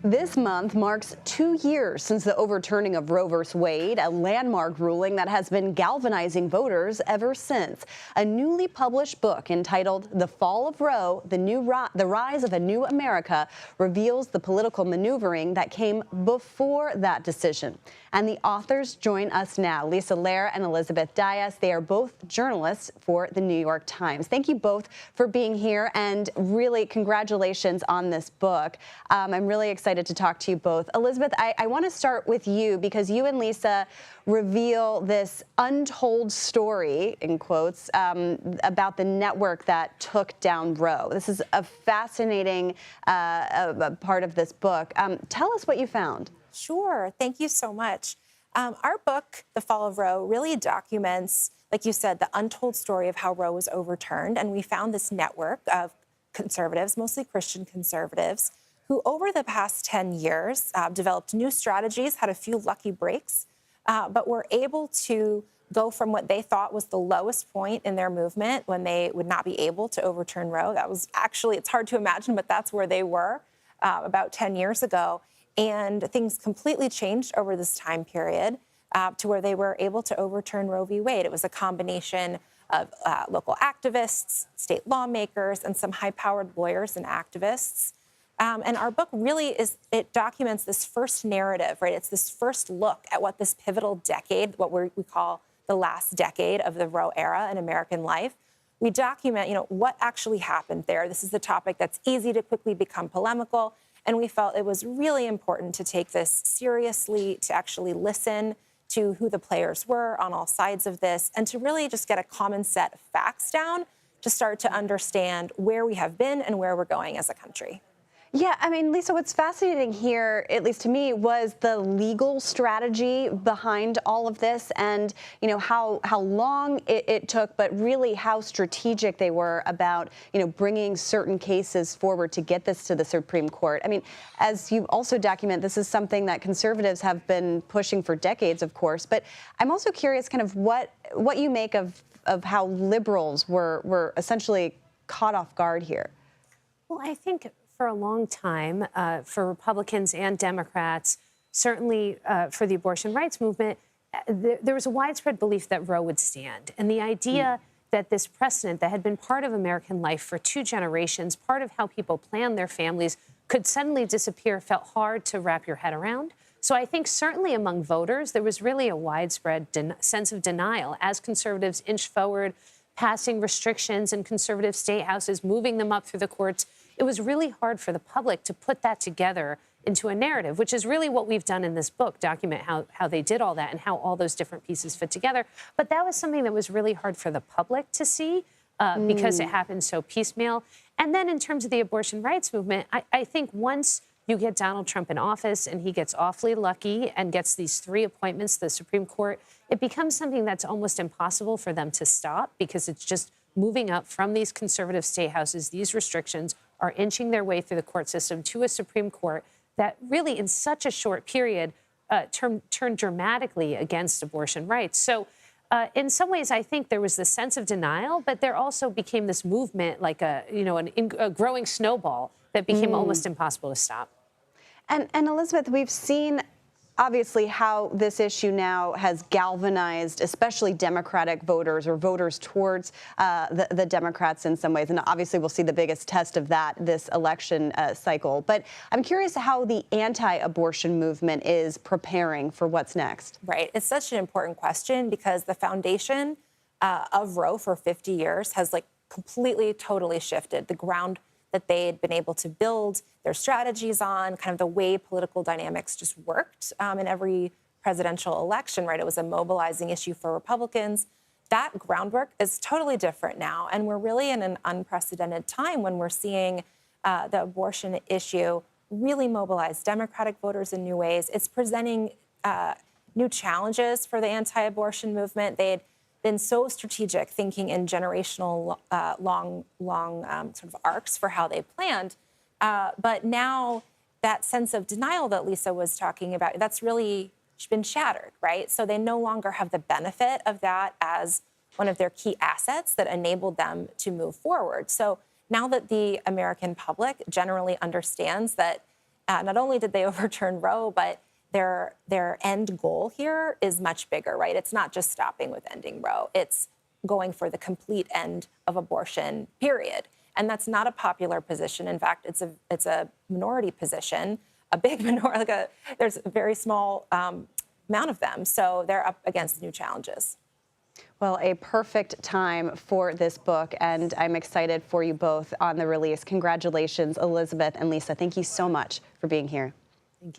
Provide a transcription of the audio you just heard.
This month marks 2 years since the overturning of Roe v. Wade, a landmark ruling that has been galvanizing voters ever since. A newly published book entitled The Fall of Roe, The Rise of a New America reveals the political maneuvering that came before that decision. And the authors join us now, Lisa Lerer and Elizabeth Dias. They are both journalists for the New York Times. Thank you both for being here, and really congratulations on this book. I'm really excited to talk to you both. Elizabeth, I want to start with you because you and Lisa reveal this untold story, in quotes, about the network that took down Roe. This is a fascinating part of this book. Tell us what you found. Sure. Thank you so much. Our book, The Fall of Roe, really documents, like you said, the untold story of how Roe was overturned. And we found this network of conservatives, mostly Christian conservatives, who over the past 10 years developed new strategies, had a few lucky breaks, but were able to go from what they thought was the lowest point in their movement when they would not be able to overturn Roe. That was actually, it's hard to imagine, but that's where they were about 10 years ago. And things completely changed over this time period to where they were able to overturn Roe v. Wade. It was a combination of local activists, state lawmakers, and some high-powered lawyers and activists. And our book really it documents this first narrative, right? It's this first look at what this pivotal decade, what we call the last decade of the Roe era in American life. We document, what actually happened there. This is the topic that's easy to quickly become polemical. And we felt it was really important to take this seriously, to actually listen to who the players were on all sides of this, and to really just get a common set of facts down to start to understand where we have been and where we're going as a country. Yeah, I mean, Lisa, what's fascinating here, at least to me, was the legal strategy behind all of this, and how long it took, but really how strategic they were about bringing certain cases forward to get this to the Supreme Court. I mean, as you also document, this is something that conservatives have been pushing for decades, of course. But I'm also curious, kind of what you make of how liberals were essentially caught off guard here. Well, I think for a long time, for Republicans and Democrats, certainly for the abortion rights movement, there was a widespread belief that Roe would stand. And the idea that this precedent that had been part of American life for 2 generations, part of how people planned their families, could suddenly disappear felt hard to wrap your head around. So I think certainly among voters, there was really a widespread sense of denial as conservatives inched forward, passing restrictions in conservative state houses, moving them up through the courts. It was really hard for the public to put that together into a narrative, which is really what we've done in this book, document how they did all that and how all those different pieces fit together. But that was something that was really hard for the public to see because it happened so piecemeal. And then in terms of the abortion rights movement, I think once you get Donald Trump in office and he gets awfully lucky and gets these 3 appointments to the Supreme Court, it becomes something that's almost impossible for them to stop because it's just moving up from these conservative state houses. These restrictions are inching their way through the court system to a Supreme Court that really in such a short period turned dramatically against abortion rights. So in some ways, I think there was this sense of denial, but there also became this movement like a growing snowball that became almost impossible to stop. And Elizabeth, we've seen obviously how this issue now has galvanized especially Democratic voters or voters towards the Democrats in some ways. And obviously we'll see the biggest test of that this election cycle. But I'm curious how the anti-abortion movement is preparing for what's next. Right. It's such an important question because the foundation of Roe for 50 years has completely, totally shifted. The ground that they had been able to build their strategies on, kind of the way political dynamics just worked in every presidential election, right? It was a mobilizing issue for Republicans. That groundwork is totally different now. And we're really in an unprecedented time when we're seeing the abortion issue really mobilize Democratic voters in new ways. It's presenting new challenges for the anti-abortion movement. They had been so strategic, thinking in generational long sort of arcs for how they planned. But now that sense of denial that Lisa was talking about, that's really been shattered, right? So they no longer have the benefit of that as one of their key assets that enabled them to move forward. So now that the American public generally understands that not only did they overturn Roe, but their end goal here is much bigger, right? It's not just stopping with ending Roe. It's going for the complete end of abortion, period. And that's not a popular position. In fact, it's a minority position, a big minority. There's a very small amount of them. So they're up against new challenges. Well, a perfect time for this book, and I'm excited for you both on the release. Congratulations, Elizabeth and Lisa. Thank you so much for being here. Thank you.